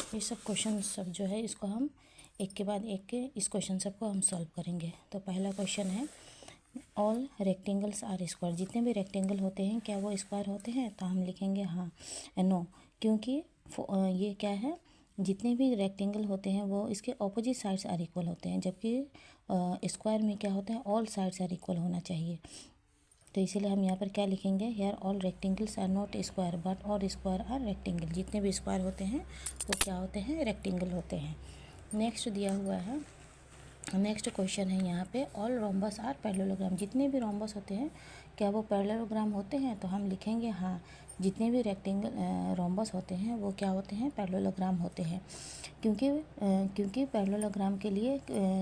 ये सब क्वेश्चन सब जो है इसको हम एक के बाद एक के इस क्वेश्चन सब को हम सॉल्व करेंगे। तो पहला क्वेश्चन है ऑल रेक्टेंगल्स आर स्क्वायर। जितने भी रेक्टेंगल होते हैं क्या वो स्क्वायर होते हैं? तो हम लिखेंगे हाँ नो, क्योंकि ये क्या है, जितने भी रेक्टेंगल होते हैं वो इसके ऑपोजिट साइड्स आर इक्वल होते हैं, जबकि स्क्वायर में क्या होता है, ऑल साइड्स आर इक्वल होना चाहिए। तो इसीलिए हम यहाँ पर क्या लिखेंगे, here all rectangles are not square but all square are rectangle. जितने भी स्क्वायर होते हैं वो क्या होते हैं, रेक्टेंगल होते हैं। नेक्स्ट दिया हुआ है, नेक्स्ट क्वेश्चन है यहाँ पे ऑल रोम्बस आर पैरेललोग्राम। जितने भी रोम्बस होते हैं क्या वो पैरेललोग्राम होते हैं? तो हम लिखेंगे हाँ, जितने भी रेक्टेंगल रोम्बस होते हैं वो क्या होते हैं, पैरेललोग्राम होते हैं। क्योंकि पैरेललोग्राम के लिए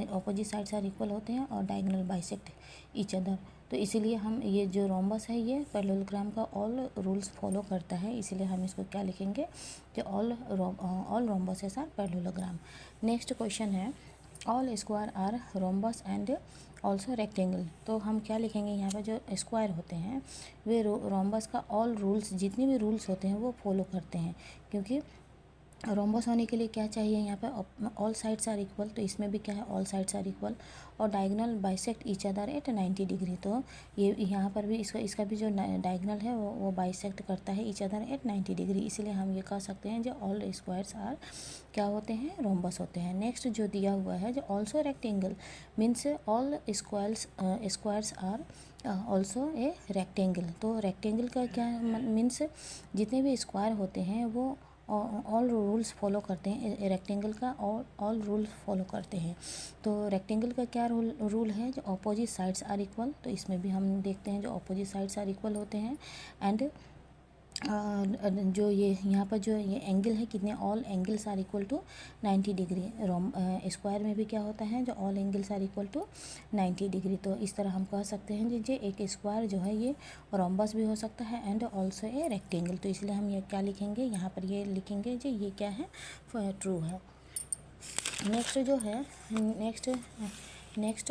ऑपोजिट साइड्स आर इक्वल होते हैं और डायगोनल बाइसेक्ट ईच अदर। तो इसीलिए हम ये जो रोम्बस है ये पैरेललोग्राम का ऑल रूल्स फॉलो करता है, इसीलिए हम इसको क्या लिखेंगे कि all rhombuses are parallelogram. Next question है all square are rhombus and also rectangle. तो हम क्या लिखेंगे, यहाँ पर जो स्क्वायर होते हैं वे रोम्बस का ऑल रूल्स, जितने भी रूल्स होते हैं वो फॉलो करते हैं। क्योंकि रोम्बस होने के लिए क्या चाहिए, यहाँ पर ऑल साइड्स आर इक्वल, तो इसमें भी क्या है, ऑल साइड्स आर इक्वल और diagonal bisect each other eight 90 degree. तो ये यहाँ पर भी इसका भी जो डायगोनल है वो बाइसेक्ट करता है ईच अदर एट 90 डिग्री, इसलिए हम ये कह सकते हैं जो ऑल स्क्वायर्स आर क्या होते हैं, रोम्बस होते हैं। नेक्स्ट जो दिया हुआ है जो also rectangle means all squares are also a rectangle. तो रेक्टेंगल का क्या मीन्स, जितने भी स्क्वायर होते हैं वो ऑल रूल्स फॉलो करते हैं, रेक्टेंगल का ऑल रूल्स फॉलो करते हैं। तो रेक्टेंगल का क्या रूल है, जो ऑपोजिट साइड्स आर इक्वल। तो इसमें भी हम देखते हैं जो ऑपोजिट साइड्स आर इक्वल होते हैं। एंड जो ये यहाँ पर जो ये एंगल है कितने, all angles are equal to 90 degree. Square में भी क्या होता है, जो all angles are equal to 90 degree. तो इस तरह हम कह सकते हैं जो एक स्क्वायर जो है ये रोम्बस भी हो सकता है एंड ऑल्सो ए रेक्टेंगल। तो इसलिए हम ये क्या लिखेंगे, यहाँ पर ये लिखेंगे जो ये क्या है, ट्रू है। नेक्स्ट जो है, नेक्स्ट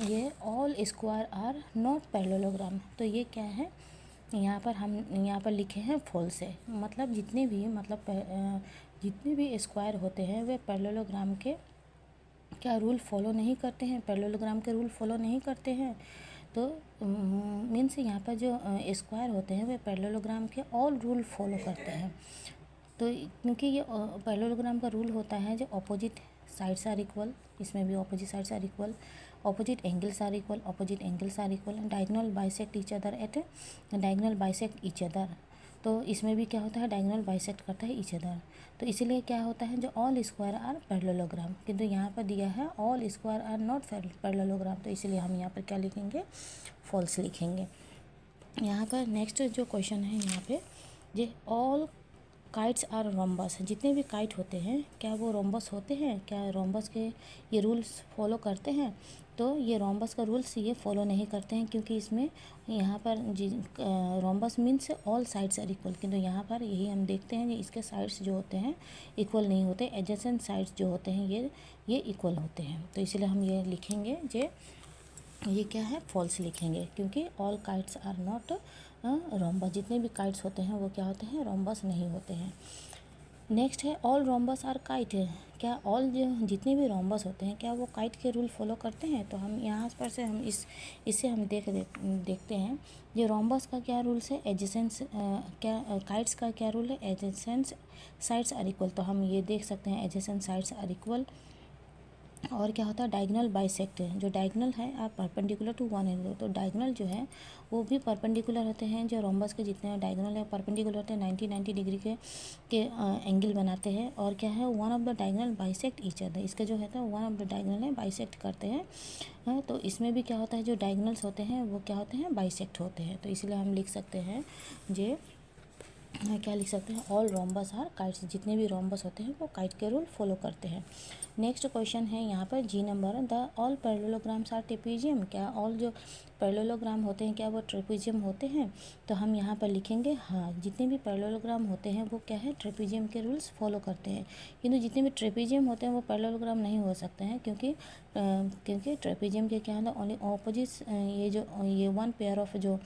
ये all square are not parallelogram. तो ये क्या है, यहाँ पर लिखे हैं फॉल्स है, मतलब जितने भी स्क्वायर होते हैं वे पैरेललोग्राम के क्या रूल फॉलो नहीं करते हैं, पैरेललोग्राम के रूल फॉलो नहीं करते हैं। तो मीन्स यहाँ पर जो स्क्वायर होते हैं वे पैरेललोग्राम के ऑल रूल फॉलो करते हैं। तो क्योंकि ये पैरेललोग्राम का रूल होता है जो ऑपोजिट साइड्स आर इक्वल, इसमें भी opposite sides are equal, opposite angles are equal, opposite angles are equal, diagonal bisect each other at diagonal bisect each other. तो इसमें भी क्या होता है, डायगोनल बाइसेक्ट करता है ईच अदर। तो इसीलिए क्या होता है, जो ऑल स्क्वायर आर पैरेललोग्राम, किंतु यहाँ पर दिया है all square are not parallelogram. तो इसीलिए हम यहाँ पर क्या लिखेंगे, फॉल्स लिखेंगे। यहाँ पर नेक्स्ट जो क्वेश्चन है यहाँ पे, जे ऑल काइट्स आर रोम्बस। जितने भी काइट होते हैं क्या वो रोम्बस होते हैं, क्या रोम्बस के ये रूल्स फॉलो करते हैं? तो ये रोम्बस का रूल्स ये फॉलो नहीं करते हैं, क्योंकि इसमें यहाँ पर rhombus means all sides are equal, किंतु यहाँ पर यही हम देखते हैं कि इसके साइड्स जो होते हैं इक्वल नहीं होते, एडजेसेंट साइड्स जो होते हैं ये इक्वल होते हैं। तो इसलिए हम ये लिखेंगे ये क्या है, फॉल्स लिखेंगे, क्योंकि all kites are not rhombus. जितने भी काइट्स होते हैं वो क्या होते हैं, रोम्बस नहीं होते हैं। नेक्स्ट है ऑल रोम्बस आर काइट। क्या ऑल जो जितने भी रोम्बस होते हैं क्या वो काइट के रूल फॉलो करते हैं? तो हम यहाँ पर से हम इससे हम देखते हैं ये रोम्बस का क्या रूल्स है, एडजेसेंट क्या काइट्स का क्या रूल है, एडजेसेंट साइड्स आर इक्वल। तो हम ये देख सकते हैं एडजेसेंट साइड्स आर इक्वल। और क्या होता है, डायगोनल बाइसेक्ट है, जो डायगोनल है आप परपेंडिकुलर टू वन एंगल। तो डायगोनल जो है वो भी परपेंडिकुलर होते हैं, जो रोम्बस के जितने डायगोनल है परपेंडिकुलर होते हैं, 90 डिग्री के एंगल बनाते हैं। और क्या है, one of the diagonal bisect each other. इसका जो है तो वन ऑफ द डायगोनल है बाइसेक्ट करते हैं। तो इसमें भी क्या होता है, जो डायगोनल्स होते हैं वो क्या होते हैं, बाइसेक्ट होते हैं। तो इसलिए हम लिख सकते हैं क्या लिख सकते हैं, ऑल रोम्बस आर काइट्स। जितने भी रोम्बस होते हैं वो काइट के रूल फॉलो करते हैं। नेक्स्ट क्वेश्चन है यहाँ पर G number, the all parallelograms are trapezium. क्या ऑल जो पैरेललोग्राम होते हैं क्या वो ट्रेपेजियम होते हैं? तो हम यहाँ पर लिखेंगे हाँ, जितने भी पैरेललोग्राम होते हैं वो क्या है, ट्रेपेजियम के रूल्स फॉलो करते हैं। किंतु जितने भी ट्रेपेजियम होते हैं वो पैरेललोग्राम नहीं हो सकते हैं, क्योंकि ट्रेपेजियम के क्या होता है, ओनली ऑपोजिट ये वन पेयर ऑफ जो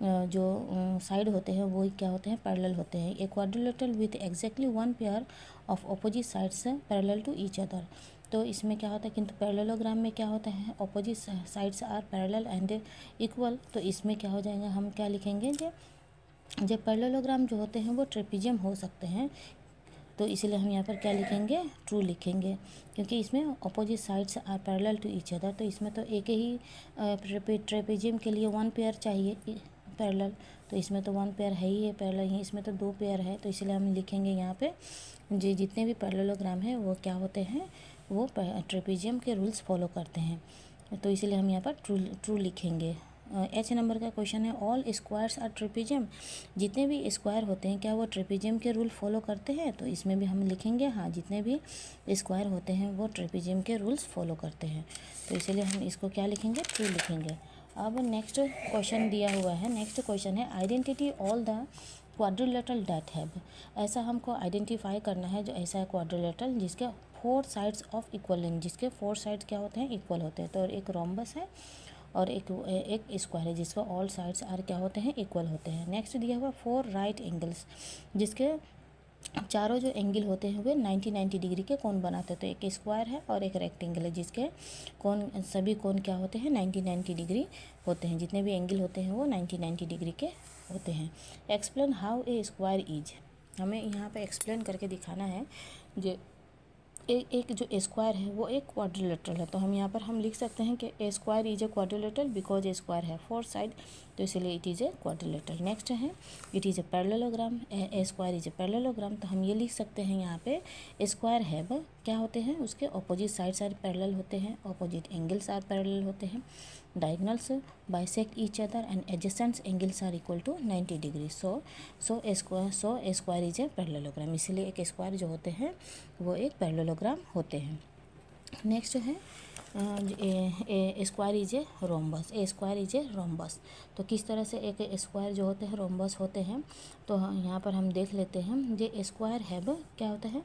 जो साइड होते हैं वो क्या होते हैं, पैरेलल होते हैं। A quadrilateral with exactly one pair of opposite sides parallel to each other. तो इसमें क्या होता है, किंतु पैरेललोग्राम में क्या होता है, opposite sides are parallel and equal. तो इसमें क्या हो जाएगा, हम क्या लिखेंगे, जो पैरेललोग्राम जो होते हैं वो ट्रेपेजियम हो सकते हैं। तो इसीलिए हम यहाँ पर क्या लिखेंगे, ट्रू लिखेंगे, क्योंकि इसमें opposite sides are parallel to each other. तो इसमें तो एक ही ट्रेपेजियम के लिए वन पेयर चाहिए पैरेलल, तो इसमें तो वन पेयर है ही है पैरेलल, ही इसमें तो दो पेयर है। तो इसलिए हम लिखेंगे यहाँ पे जो जितने भी पैरेललोग्राम है वो क्या होते हैं, वो ट्रेपेजियम के रूल्स फॉलो करते हैं। तो इसीलिए हम यहाँ पर ट्रू लिखेंगे। एच नंबर का क्वेश्चन है, ऑल स्क्वायर्स आर ट्रेपेजियम। जितने भी स्क्वायर होते हैं क्या वो ट्रेपेजियम के रूल फॉलो करते हैं। तो इसमें भी हम लिखेंगे हाँ, जितने भी स्क्वायर होते हैं वो ट्रेपेजियम के रूल्स फॉलो करते हैं। तो इसीलिए हम इसको क्या लिखेंगे, ट्रू लिखेंगे। अब नेक्स्ट क्वेश्चन दिया हुआ है, नेक्स्ट क्वेश्चन है identity all the quadrilateral that have. ऐसा हमको आइडेंटिफाई करना है जो ऐसा है क्वाड्रिलेटरल जिसके four sides of equal length, जिसके फोर साइड्स क्या होते हैं, इक्वल होते हैं। तो एक रोम्बस है और एक स्क्वायर है जिसका ऑल साइड्स आर क्या होते हैं, इक्वल होते हैं। नेक्स्ट दिया हुआ फोर राइट एंगल्स, जिसके चारों जो एंगल होते हैं वे 90 डिग्री के कोण बनाते हैं। तो एक स्क्वायर है और एक रेक्टेंगल है जिसके कोण, सभी कोण क्या होते हैं, 90 डिग्री होते हैं। जितने भी एंगल होते हैं वो 90 डिग्री के होते हैं। Explain how a square is. हमें यहाँ पे एक्सप्लेन करके दिखाना है जो एक जो स्क्वायर है वो एक क्वाड्रिलेटरल है। तो हम यहाँ पर हम लिख सकते हैं कि a square is a quadrilateral because a square है फोर साइड, तो इसलिए it is a quadrilateral. Next है it is a parallelogram, a square is a parallelogram. तो हम ये लिख सकते हैं यहाँ पे स्क्वायर है वह क्या होते हैं, उसके अपोजिट साइड्स आर पैरेलल होते हैं, अपोजिट एंगल्स आर पैरेलल होते हैं, diagonals bisect each other and adjacent angles are equal to 90 degree. So square is a parallelogram. इसलिए एक स्क्वायर जो होते हैं वो एक पैरेललोग्राम होते हैं। नेक्स्ट है square is a rhombus, A square is a rhombus. तो किस तरह से एक स्क्वायर जो होते हैं रोम्बस होते हैं, तो यहाँ पर हम देख लेते हैं। जो स्क्वायर है वो क्या होता है,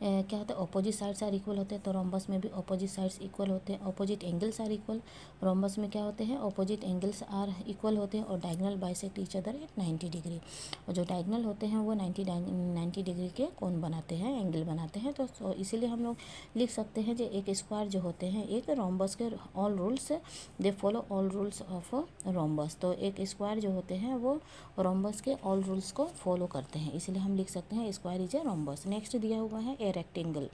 क्या होता है, अपोजिट साइड्स आर इक्वल होते हैं। तो रोम्बस में भी अपोजिट साइड्स इक्वल होते हैं, opposite angles are equal. Rhombus में क्या होते हैं, अपोजिट एंगल्स आर इक्वल होते हैं और diagonal bisect each other eight 90 degree. और जो डायगोनल होते हैं वो 90 डिग्री के कोण बनाते हैं, एंगल बनाते हैं। तो इसीलिए हम लोग लिख सकते हैं जो एक स्क्वायर जो होते हैं एक रोम्बस के all rules they follow all rules of rhombus. तो एक स्क्वायर जो होते हैं वो रोम्बस के ऑल रूल्स को फॉलो करते हैं, इसलिए हम लिख सकते हैं square is a rhombus. Next दिया हुआ है ए रेक्टेंगल।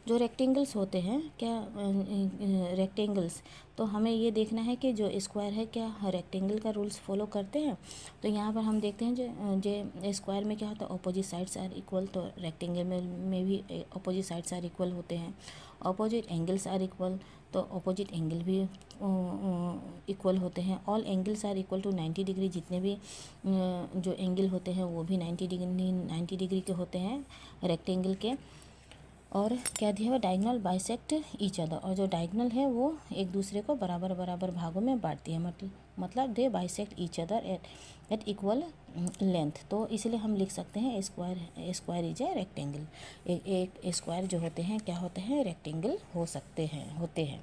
जो रेक्टेंगल्स होते हैं क्या, रेक्टेंगल्स, तो हमें ये देखना है कि जो स्क्वायर है क्या रेक्टेंगल का रूल्स फॉलो करते हैं। तो यहाँ पर हम देखते हैं जो स्क्वायर में क्या होता है, अपोजिट साइड्स आर इक्वल। तो रेक्टेंगल में भी अपोजिट साइड्स आर इक्वल होते हैं, अपोजिट एंगल्स आर इक्वल। तो अपोजिट एंगल भी इक्वल होते हैं। All angles are equal to 90 degree, जितने भी जो एंगल होते हैं वो भी 90 डिग्री के होते हैं रेक्टेंगल के। और क्या दिया हुआ, डायगोनल बाइसेक्ट ईच अदर। और जो डायगोनल है वो एक दूसरे को बराबर बराबर भागों में बांटती है, मतलब they bisect each other at equal length. तो इसलिए हम लिख सकते हैं स्क्वायर इज ए रेक्टेंगल। एक स्क्वायर जो होते हैं क्या होते हैं, रेक्टेंगल होते हैं।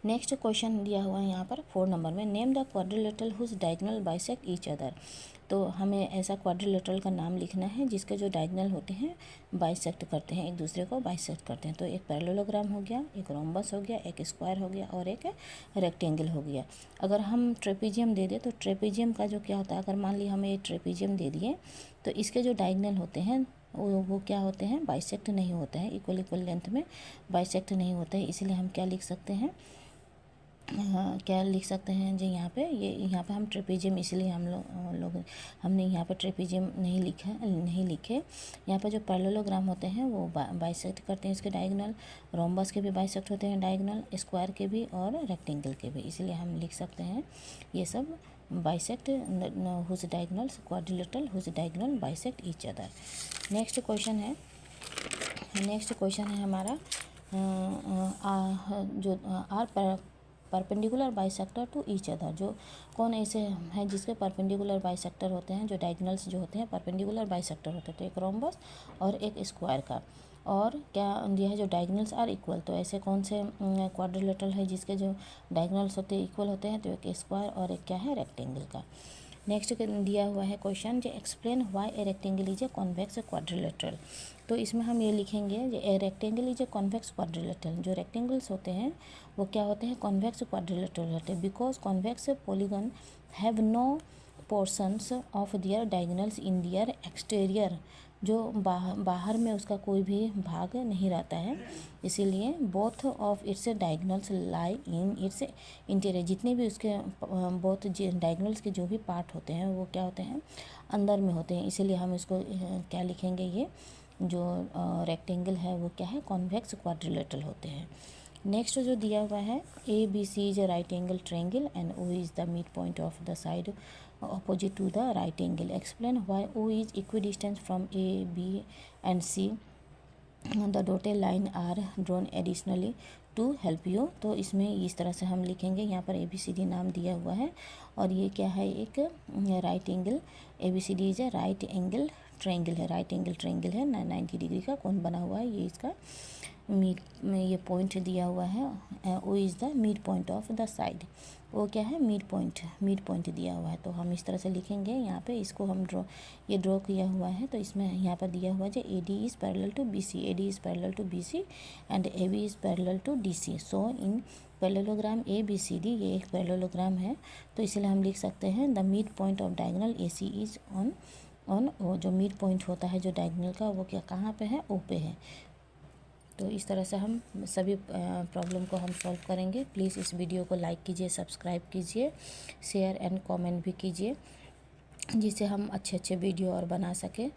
नेक्स्ट क्वेश्चन दिया हुआ है यहाँ पर 4 नंबर में, name the quadrilateral whose diagonal bisect each other. तो हमें ऐसा क्वाड्रिलेटरल का नाम लिखना है जिसके जो डायगोनल होते हैं बाइसेक्ट करते हैं, एक दूसरे को बाइसेक्ट करते हैं। तो एक पैरेललोग्राम हो गया, एक रोम्बस हो गया, एक स्क्वायर हो गया और एक रेक्टेंगल हो गया। अगर हम ट्रेपेजियम दे दें तो ट्रेपेजियम का जो क्या होता है, अगर मान ली हमें ये ट्रेपेजियम दे दिए तो इसके जो डायगोनल होते हैं वो क्या होते हैं, बाइसेक्ट नहीं होते हैं, इक्वल लेंथ में बाइसेक्ट नहीं होते हैं। इसलिए हम क्या लिख सकते हैं, क्या लिख सकते हैं जी, यहाँ पे हम ट्रेपेजियम, इसलिए हमने यहाँ पर ट्रेपेजियम नहीं लिखे। यहाँ पर जो पैरेललोग्राम होते हैं वो बाइसेक्ट करते हैं इसके डायगोनल, रोम्बस के भी बाइसेक्ट होते हैं डायगोनल, स्क्वायर के भी और रेक्टेंगल के भी। इसलिए हम लिख सकते हैं ये सब bisect whose diagonals, quadrilateral whose diagonal bisect each other. Next question है हमारा जो are perpendicular bisector to each other, जो कौन ऐसे हैं जिसके परपेंडिकुलर बाइसेक्टर होते हैं, जो डायगोनल्स जो होते हैं परपेंडिकुलर बाइसेक्टर होते हैं, तो एक रोम्बस और एक स्क्वायर का। और क्या दिया है, जो डायगोनल्स आर इक्वल, तो ऐसे कौन से क्वाड्रिलेटरल है जिसके जो डायगोनल्स होते हैं इक्वल होते हैं, तो एक स्क्वायर और एक क्या है, रेक्टेंगल का। नेक्स्ट दिया हुआ है क्वेश्चन, जो explain why a rectangle is a convex quadrilateral. तो इसमें हम ये लिखेंगे, जो a rectangle is a convex quadrilateral, जो रेक्टेंगल्स होते हैं वो क्या होते हैं, कॉन्वेक्स क्वाड्रिलेटरल होते हैं, because convex polygon have no portions of their diagonals in their exterior, जो बाहर में उसका कोई भी भाग नहीं रहता है, इसीलिए both of its diagonals lie in its interior, जितने भी उसके बोथ डायगोनल्स के जो भी पार्ट होते हैं वो क्या होते हैं, अंदर में होते हैं, इसीलिए हम इसको क्या लिखेंगे, ये जो रेक्टेंगल है वो क्या है, कॉन्वेक्स क्वाड्रिलेटरल होते हैं। नेक्स्ट जो दिया हुआ है, A B C is a right angle triangle and O is the mid point of the side opposite to the right angle. Explain why O is equidistant from A, B and C. The dotted line are drawn additionally to help you. तो इसमें इस तरह से हम लिखेंगे, यहाँ पर ABCD नाम दिया हुआ है और ये क्या है, एक right angle, ABCD is a right angle triangle है, राइट एंगल ट्रायंगल है, 90 डिग्री का कोण बना हुआ है, ये इसका मिड में ये पॉइंट दिया हुआ है, O is the mid point of the side, वो क्या है, मिड पॉइंट दिया हुआ है, तो हम इस तरह से लिखेंगे यहाँ पे, इसको हम ड्रॉ किया हुआ है, तो इसमें यहाँ पर दिया हुआ है, जो AD is parallel to BC, AD is parallel to BC and AB is parallel to DC। So in parallelogram ABCD, ये एक पैरेललोग्राम है, तो इसलिए हम लिख सकते हैं the mid point of diagonal AC is on O, जो मिड पॉइंट होता है जो डायगोनल का, वो क्या कहाँ पे है, O पे है। तो इस तरह से हम सभी प्रॉब्लम को हम सॉल्व करेंगे। प्लीज़ इस वीडियो को लाइक कीजिए, सब्सक्राइब कीजिए, शेयर एंड कमेंट भी कीजिए, जिससे हम अच्छे वीडियो और बना सकें।